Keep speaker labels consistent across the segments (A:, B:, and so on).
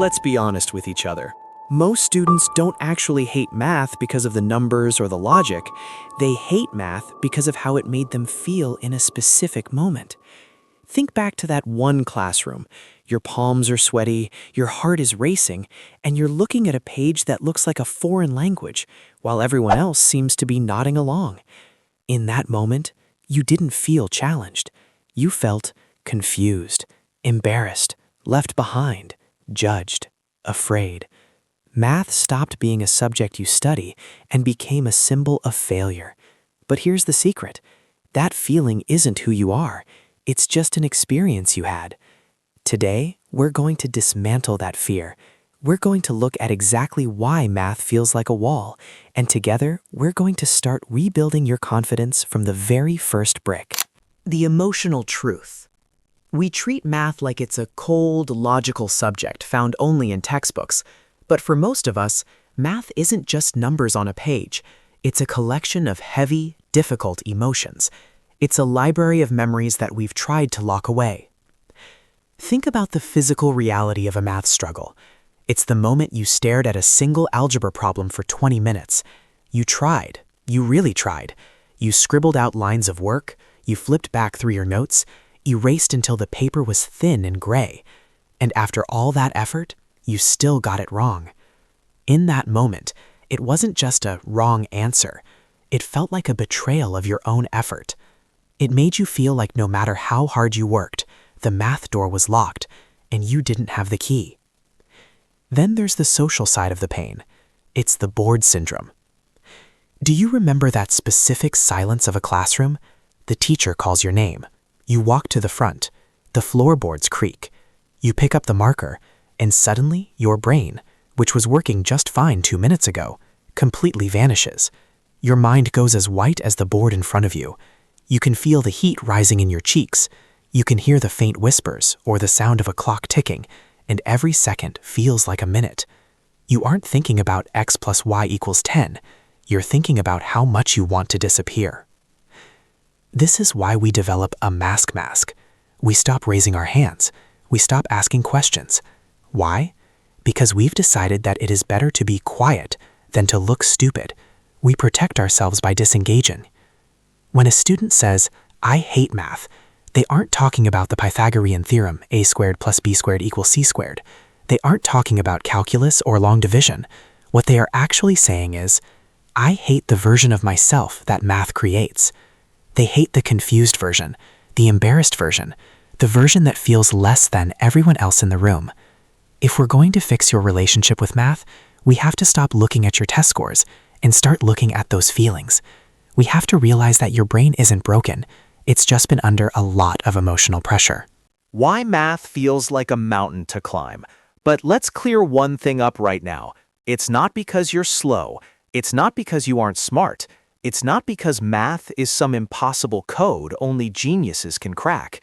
A: Let's be honest with each other. Most students don't actually hate math because of the numbers or the logic. They hate math because of how it made them feel in a specific moment. Think back to that one classroom. Your palms are sweaty, your heart is racing, and you're looking at a page that looks like a foreign language, while everyone else seems to be nodding along. In that moment, you didn't feel challenged. You felt confused, embarrassed, left behind, judged, afraid. Math stopped being a subject you study and became a symbol of failure. But here's the secret. That feeling isn't who you are. It's just an experience you had. Today, we're going to dismantle that fear. We're going to look at exactly why math feels like a wall, and together, we're going to start rebuilding your confidence from the very first brick.
B: The emotional truth. We treat math like it's a cold, logical subject found only in textbooks. But for most of us, math isn't just numbers on a page. It's a collection of heavy, difficult emotions. It's a library of memories that we've tried to lock away. Think about the physical reality of a math struggle. It's the moment you stared at a single algebra problem for 20 minutes. You tried. You really tried. You scribbled out lines of work. You flipped back through your notes. Erased until the paper was thin and gray. And after all that effort, you still got it wrong. In that moment, it wasn't just a wrong answer. It felt like a betrayal of your own effort. It made you feel like no matter how hard you worked, the math door was locked, and you didn't have the key. Then there's the social side of the pain. It's the bored syndrome. Do you remember that specific silence of a classroom? The teacher calls your name. You walk to the front. The floorboards creak. You pick up the marker, and suddenly your brain, which was working just fine 2 minutes ago, completely vanishes. Your mind goes as white as the board in front of you. You can feel the heat rising in your cheeks. You can hear the faint whispers or the sound of a clock ticking, and every second feels like a minute. You aren't thinking about x plus y equals 10. You're thinking about how much you want to disappear. This is why we develop a mask. We stop raising our hands. We stop asking questions. Why? Because we've decided that it is better to be quiet than to look stupid. We protect ourselves by disengaging. When a student says, "I hate math," they aren't talking about the Pythagorean theorem, a squared plus b squared equals c squared. They aren't talking about calculus or long division. What they are actually saying is, "I hate the version of myself that math creates." They hate the confused version, the embarrassed version, the version that feels less than everyone else in the room. If we're going to fix your relationship with math, we have to stop looking at your test scores and start looking at those feelings. We have to realize that your brain isn't broken. It's just been under a lot of emotional pressure.
A: Why math feels like a mountain to climb. But let's clear one thing up right now. It's not because you're slow. It's not because you aren't smart. It's not because math is some impossible code only geniuses can crack.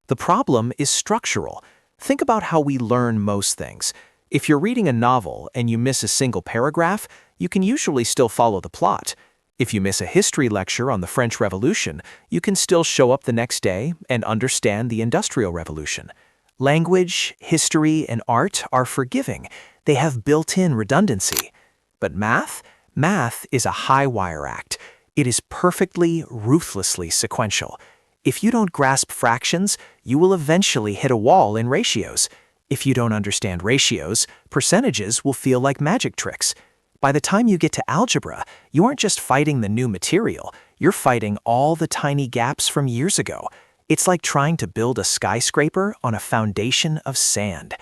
A: The problem is structural. Think about how we learn most things. If you're reading a novel and you miss a single paragraph, you can usually still follow the plot. If you miss a history lecture on the French Revolution, you can still show up the next day and understand the Industrial Revolution. Language, history, and art are forgiving. They have built-in redundancy. But math? Math is a high-wire act. It is perfectly, ruthlessly sequential. If you don't grasp fractions, you will eventually hit a wall in ratios. If you don't understand ratios, percentages will feel like magic tricks. By the time you get to algebra, you aren't just fighting the new material, you're fighting all the tiny gaps from years ago. It's like trying to build a skyscraper on a foundation of sand.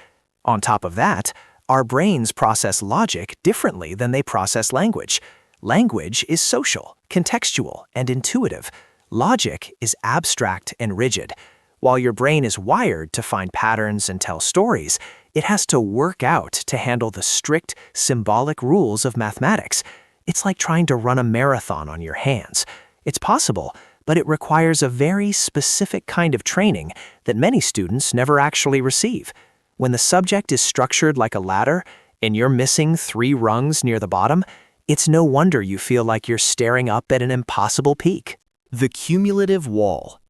A: On top of that, our brains process logic differently than they process language. Language is social, contextual, and intuitive. Logic is abstract and rigid. While your brain is wired to find patterns and tell stories, it has to work out to handle the strict, symbolic rules of mathematics. It's like trying to run a marathon on your hands. It's possible, but it requires a very specific kind of training that many students never actually receive. When the subject is structured like a ladder and you're missing 3 rungs near the bottom, it's no wonder you feel like you're staring up at an impossible peak. The cumulative wall.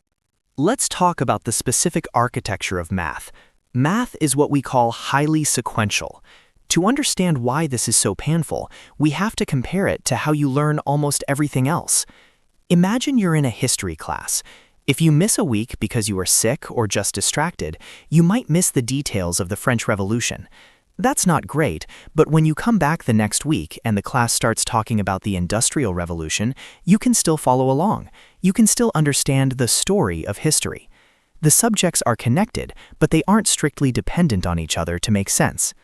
A: Let's talk about the specific architecture of math.
B: Math is what we call highly sequential. To understand why this is so painful, we have to compare it to how you learn almost everything else. Imagine you're in a history class. If you miss a week because you are sick or just distracted, you might miss the details of the French Revolution. That's not great, but when you come back the next week and the class starts talking about the Industrial Revolution, you can still follow along. You can still understand the story of history. The subjects are connected, but they aren't strictly dependent on each other to make sense.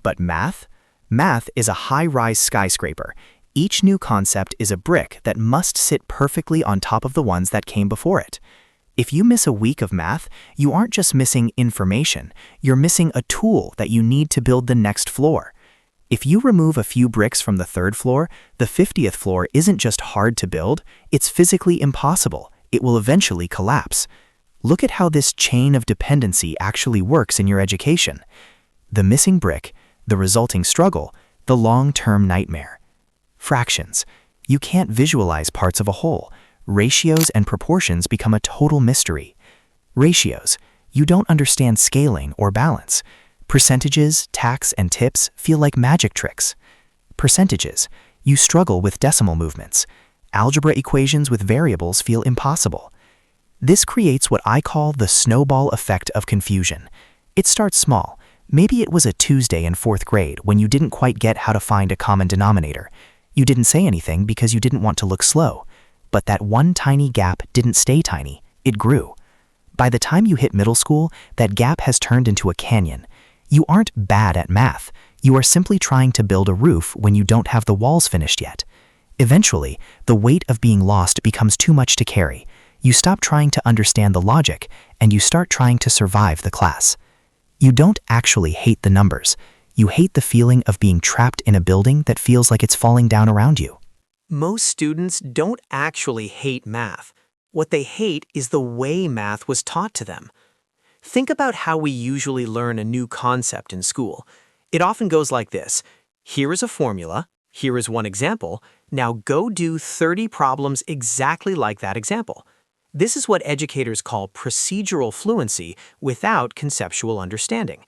B: But math? Math is a high-rise skyscraper. Each new concept is a brick that must sit perfectly on top of the ones that came before it. If you miss a week of math, you aren't just missing information, you're missing a tool that you need to build the next floor. If you remove a few bricks from the third floor, the 50th floor isn't just hard to build, it's physically impossible. It will eventually collapse. Look at how this chain of dependency actually works in your education. The missing brick, the resulting struggle, the long-term nightmare. Fractions. You can't visualize parts of a whole. Ratios and proportions become a total mystery. Ratios. You don't understand scaling or balance. Percentages, tacks, and tips feel like magic tricks. Percentages. You struggle with decimal movements. Algebra equations with variables feel impossible. This creates what I call the snowball effect of confusion. It starts small. Maybe it was a Tuesday in 4th grade when you didn't quite get how to find a common denominator. You didn't say anything because you didn't want to look slow. But that one tiny gap didn't stay tiny, it grew. By the time you hit middle school, that gap has turned into a canyon. You aren't bad at math. You are simply trying to build a roof when you don't have the walls finished yet. Eventually, the weight of being lost becomes too much to carry. You stop trying to understand the logic, and you start trying to survive the class. You don't actually hate the numbers. You hate the feeling of being trapped in a building that feels like it's falling down around you.
C: Most students don't actually hate math. What they hate is the way math was taught to them. Think about how we usually learn a new concept in school. It often goes like this. Here is a formula. Here is one example. Now go do 30 problems exactly like that example. This is what educators call procedural fluency without conceptual understanding.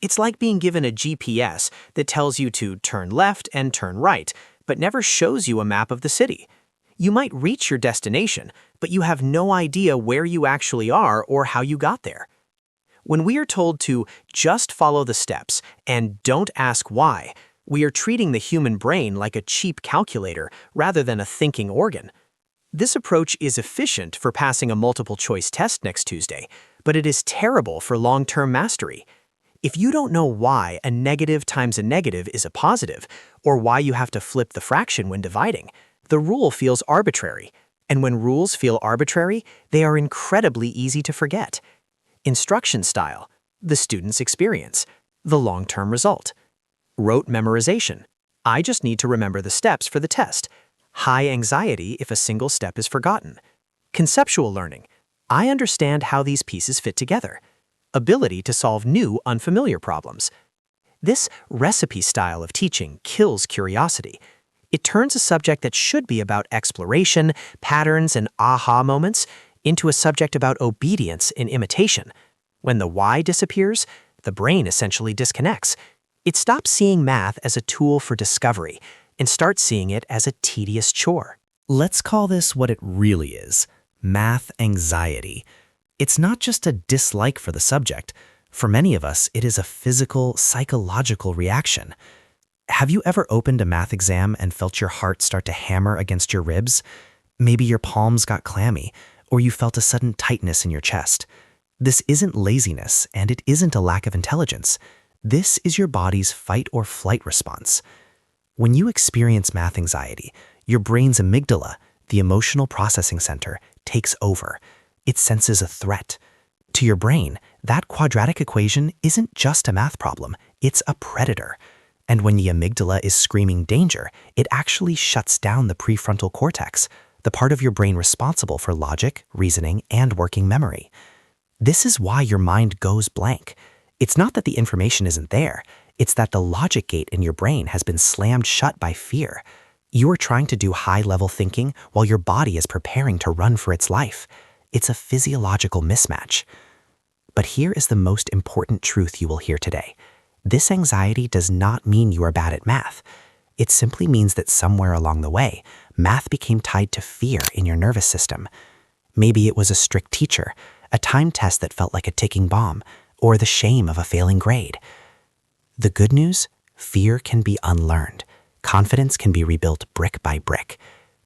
C: It's like being given a GPS that tells you to turn left and turn right, but never shows you a map of the city. You might reach your destination, but you have no idea where you actually are or how you got there. When we are told to just follow the steps and don't ask why, we are treating the human brain like a cheap calculator rather than a thinking organ. This approach is efficient for passing a multiple-choice test next Tuesday, but it is terrible for long-term mastery. If you don't know why a negative times a negative is a positive, or why you have to flip the fraction when dividing, the rule feels arbitrary. And when rules feel arbitrary, they are incredibly easy to forget. Instruction style, the student's experience, the long-term result. Rote memorization, I just need to remember the steps for the test. High anxiety if a single step is forgotten. Conceptual learning, I understand how these pieces fit together. Ability to solve new, unfamiliar problems. This recipe style of teaching kills curiosity. It turns a subject that should be about exploration, patterns, and aha moments into a subject about obedience and imitation. When the why disappears, the brain essentially disconnects. It stops seeing math as a tool for discovery and starts seeing it as a tedious chore.
B: Let's call this what it really is: math anxiety. It's not just a dislike for the subject. For many of us, it is a physical, psychological reaction. Have you ever opened a math exam and felt your heart start to hammer against your ribs? Maybe your palms got clammy, or you felt a sudden tightness in your chest. This isn't laziness, and it isn't a lack of intelligence. This is your body's fight or flight response. When you experience math anxiety, your brain's amygdala, the emotional processing center, takes over. It senses a threat. To your brain, that quadratic equation isn't just a math problem, it's a predator. And when the amygdala is screaming danger, it actually shuts down the prefrontal cortex, the part of your brain responsible for logic, reasoning, and working memory. This is why your mind goes blank. It's not that the information isn't there, it's that the logic gate in your brain has been slammed shut by fear. You are trying to do high-level thinking while your body is preparing to run for its life. It's a physiological mismatch.
D: But here is the most important truth you will hear today. This anxiety does not mean you are bad at math. It simply means that somewhere along the way, math became tied to fear in your nervous system. Maybe it was a strict teacher, a time test that felt like a ticking bomb, or the shame of a failing grade. The good news? Fear can be unlearned. Confidence can be rebuilt brick by brick.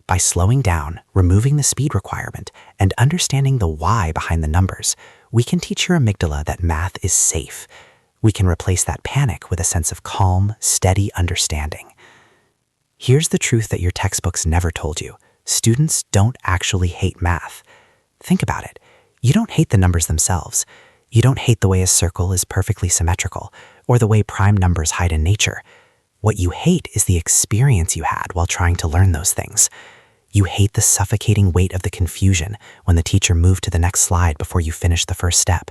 D: By slowing down, removing the speed requirement, and understanding the why behind the numbers, we can teach your amygdala that math is safe. We can replace that panic with a sense of calm, steady understanding. Here's the truth that your textbooks never told you. Students don't actually hate math. Think about it. You don't hate the numbers themselves. You don't hate the way a circle is perfectly symmetrical, or the way prime numbers hide in nature. What you hate is the experience you had while trying to learn those things. You hate the suffocating weight of the confusion when the teacher moved to the next slide before you finished the first step.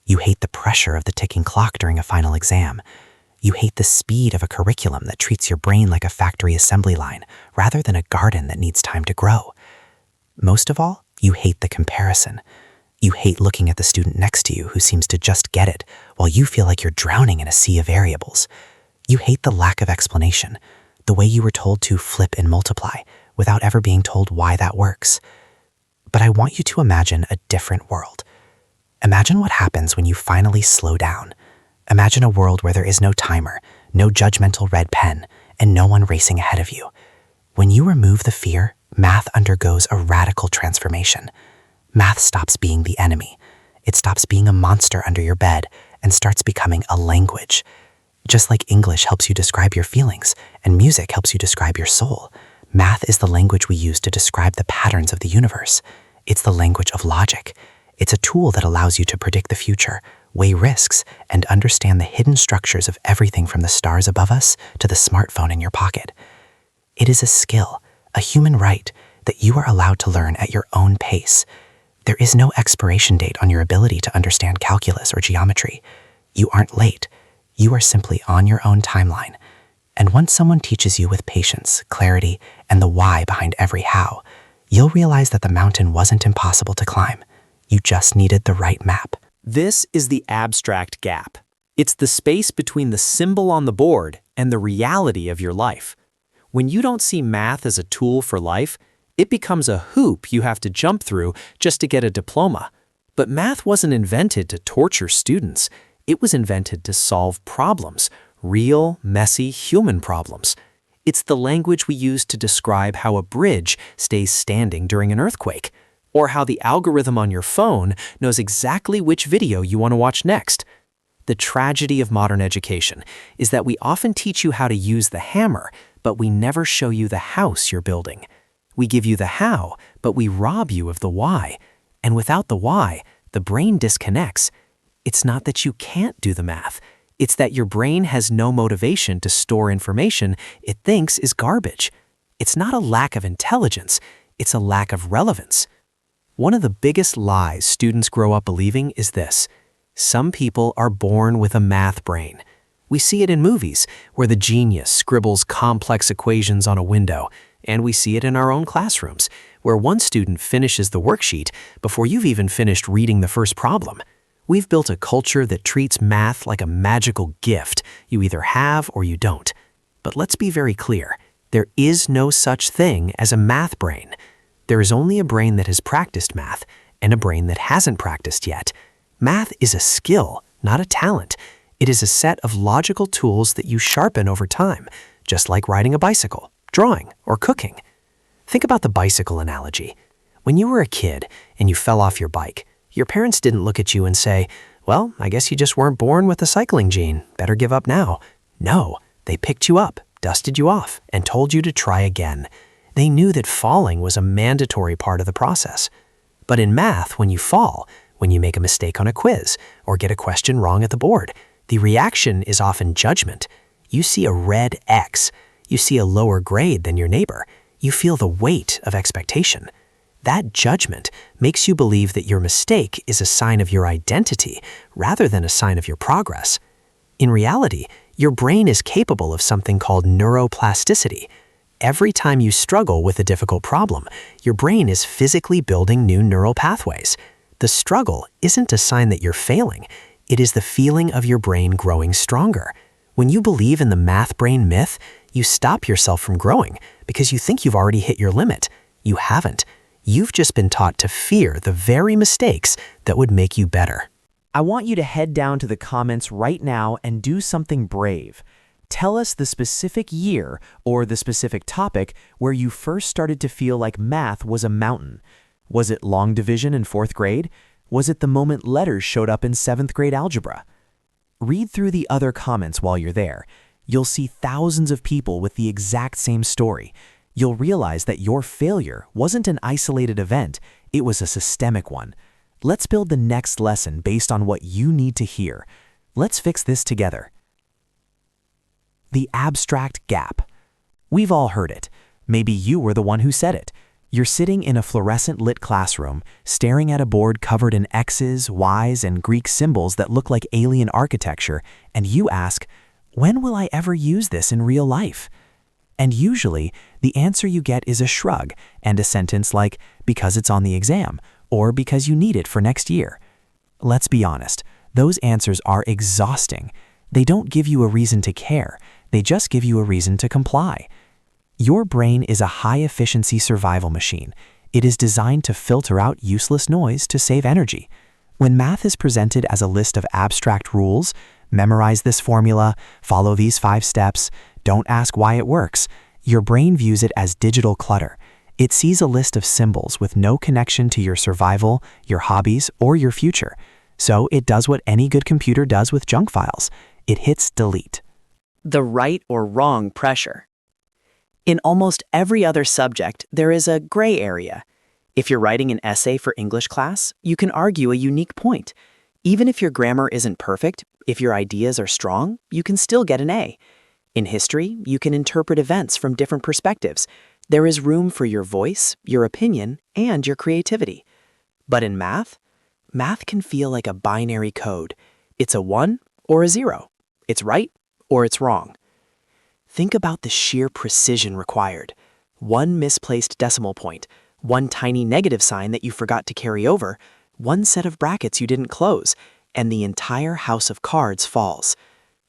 D: You hate the pressure of the ticking clock during a final exam. You hate the speed of a curriculum that treats your brain like a factory assembly line rather than a garden that needs time to grow. Most of all, you hate the comparison. You hate looking at the student next to you who seems to just get it while you feel like you're drowning in a sea of variables. You hate the lack of explanation, the way you were told to flip and multiply without ever being told why that works. But I want you to imagine a different world. Imagine what happens when you finally slow down. Imagine a world where there is no timer, no judgmental red pen, and no one racing ahead of you. When you remove the fear, math undergoes a radical transformation. Math stops being the enemy. It stops being a monster under your bed and starts becoming a language. Just like English helps you describe your feelings and music helps you describe your soul, math is the language we use to describe the patterns of the universe. It's the language of logic. It's a tool that allows you to predict the future, weigh risks, and understand the hidden structures of everything from the stars above us to the smartphone in your pocket. It is a skill, a human right, that you are allowed to learn at your own pace. There is no expiration date on your ability to understand calculus or geometry. You aren't late. You are simply on your own timeline. And once someone teaches you with patience, clarity, and the why behind every how, you'll realize that the mountain wasn't impossible to climb. You just needed the right map.
A: This is the abstract gap. It's the space between the symbol on the board and the reality of your life. When you don't see math as a tool for life, it becomes a hoop you have to jump through just to get a diploma. But math wasn't invented to torture students. It was invented to solve problems, real, messy, human problems. It's the language we use to describe how a bridge stays standing during an earthquake, or how the algorithm on your phone knows exactly which video you want to watch next. The tragedy of modern education is that we often teach you how to use the hammer, but we never show you the house you're building. We give you the how, but we rob you of the why. And without the why, the brain disconnects. It's not that you can't do the math. It's that your brain has no motivation to store information it thinks is garbage. It's not a lack of intelligence, it's a lack of relevance. One of the biggest lies students grow up believing is this: some people are born with a math brain. We see it in movies, where the genius scribbles complex equations on a window, and we see it in our own classrooms, where one student finishes the worksheet before you've even finished reading the first problem. We've built a culture that treats math like a magical gift you either have or you don't. But let's be very clear, there is no such thing as a math brain. There is only a brain that has practiced math and a brain that hasn't practiced yet. Math is a skill, not a talent. It is a set of logical tools that you sharpen over time, just like riding a bicycle, drawing, or cooking. Think about the bicycle analogy. When you were a kid and you fell off your bike, your parents didn't look at you and say, "Well, I guess you just weren't born with the cycling gene. Better give up now." No, they picked you up, dusted you off, and told you to try again. They knew that falling was a mandatory part of the process. But in math, when you fall, when you make a mistake on a quiz or get a question wrong at the board, the reaction is often judgment. You see a red X. You see a lower grade than your neighbor. You feel the weight of expectation. That judgment makes you believe that your mistake is a sign of your identity rather than a sign of your progress. In reality, your brain is capable of something called neuroplasticity. Every time you struggle with a difficult problem, your brain is physically building new neural pathways.
D: The struggle isn't a sign that you're failing. It is the feeling of your brain growing stronger. When you believe in the math brain myth, you stop yourself from growing because you think you've already hit your limit. You haven't. You've just been taught to fear the very mistakes that would make you better.
B: I want you to head down to the comments right now and do something brave. Tell us the specific year or the specific topic where you first started to feel like math was a mountain. Was it long division in 4th grade? Was it the moment letters showed up in 7th grade algebra? Read through the other comments while you're there. You'll see thousands of people with the exact same story. You'll realize that your failure wasn't an isolated event, it was a systemic one. Let's build the next lesson based on what you need to hear. Let's fix this together. The abstract gap. We've all heard it. Maybe you were the one who said it. You're sitting in a fluorescent lit classroom, staring at a board covered in X's, Y's, and Greek symbols that look like alien architecture, and you ask, when will I ever use this in real life? And usually, the answer you get is a shrug and a sentence like, because it's on the exam, or because you need it for next year. Let's be honest, those answers are exhausting. They don't give you a reason to care, they just give you a reason to comply. Your brain is a high-efficiency survival machine. It is designed to filter out useless noise to save energy. When math is presented as a list of abstract rules, memorize this formula, follow these 5 steps, don't ask why it works, your brain views it as digital clutter. It sees a list of symbols with no connection to your survival, your hobbies, or your future. So it does what any good computer does with junk files. It hits delete.
E: The right or wrong pressure. In almost every other subject, there is a gray area. If you're writing an essay for English class, you can argue a unique point. Even if your grammar isn't perfect, if your ideas are strong, you can still get an A. In history, you can interpret events from different perspectives. There is room for your voice, your opinion, and your creativity. But in math, math can feel like a binary code. It's a 1 or a 0. It's right or it's wrong. Think about the sheer precision required. One misplaced decimal point, one tiny negative sign that you forgot to carry over, one set of brackets you didn't close, and the entire house of cards falls.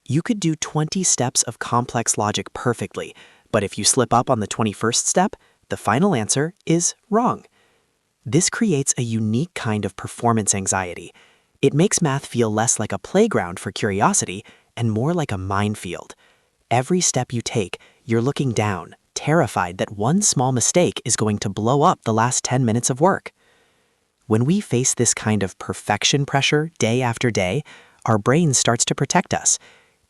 E: You could do 20 steps of complex logic perfectly, but if you slip up on the 21st step, the final answer is wrong. This creates a unique kind of performance anxiety. It makes math feel less like a playground for curiosity and more like a minefield. Every step you take, you're looking down, terrified that one small mistake is going to blow up the last 10 minutes of work. When we face this kind of perfection pressure day after day, our brain starts to protect us.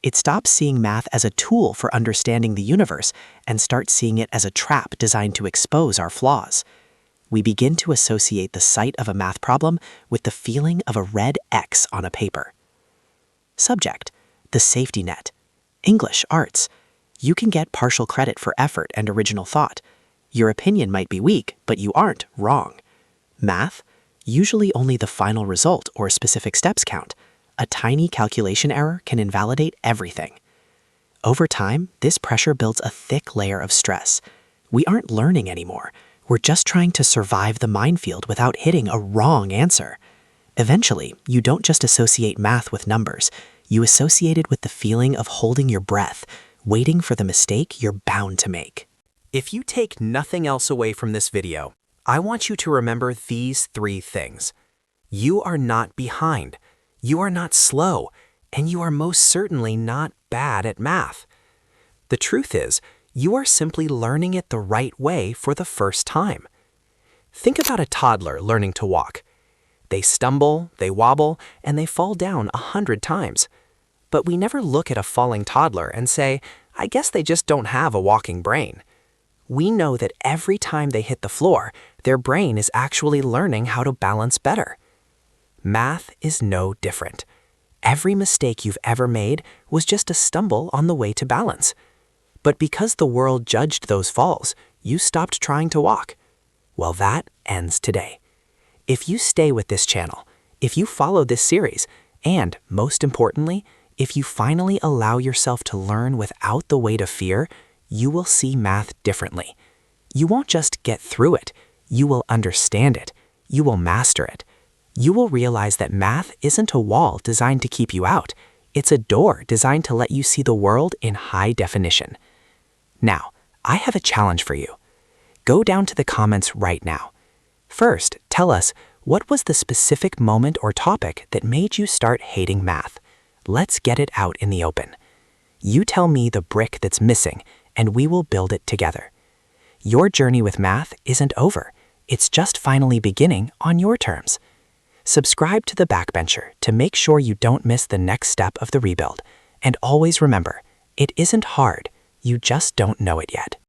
E: It stops seeing math as a tool for understanding the universe and starts seeing it as a trap designed to expose our flaws. We begin to associate the sight of a math problem with the feeling of a red X on a paper. Subject: the safety net. English, arts. You can get partial credit for effort and original thought. Your opinion might be weak, but you aren't wrong. Math? Usually only the final result or specific steps count. A tiny calculation error can invalidate everything. Over time, this pressure builds a thick layer of stress. We aren't learning anymore. We're just trying to survive the minefield without hitting a wrong answer. Eventually, you don't just associate math with numbers. You associate it with the feeling of holding your breath, waiting for the mistake you're bound to make.
A: If you take nothing else away from this video, I want you to remember these 3 things. You are not behind. You are not slow, and you are most certainly not bad at math. The truth is, you are simply learning it the right way for the first time. Think about a toddler learning to walk. They stumble, they wobble, and they fall down 100 times. But we never look at a falling toddler and say, I guess they just don't have a walking brain. We know that every time they hit the floor, their brain is actually learning how to balance better. Math is no different. Every mistake you've ever made was just a stumble on the way to balance. But because the world judged those falls, you stopped trying to walk. Well, that ends today. If you stay with this channel, if you follow this series, and most importantly, if you finally allow yourself to learn without the weight of fear, you will see math differently. You won't just get through it, you will understand it, you will master it.
D: you will realize that math isn't a wall designed to keep you out. It's a door designed to let you see the world in high definition. Now, I have a challenge for you. Go down to the comments right now. First, tell us, what was the specific moment or topic that made you start hating math? Let's get it out in the open. You tell me the brick that's missing, and we will build it together. Your journey with math isn't over. It's just finally beginning on your terms. Subscribe to The Backbencher to make sure you don't miss the next step of the rebuild. And always remember, it isn't hard. You just don't know it yet.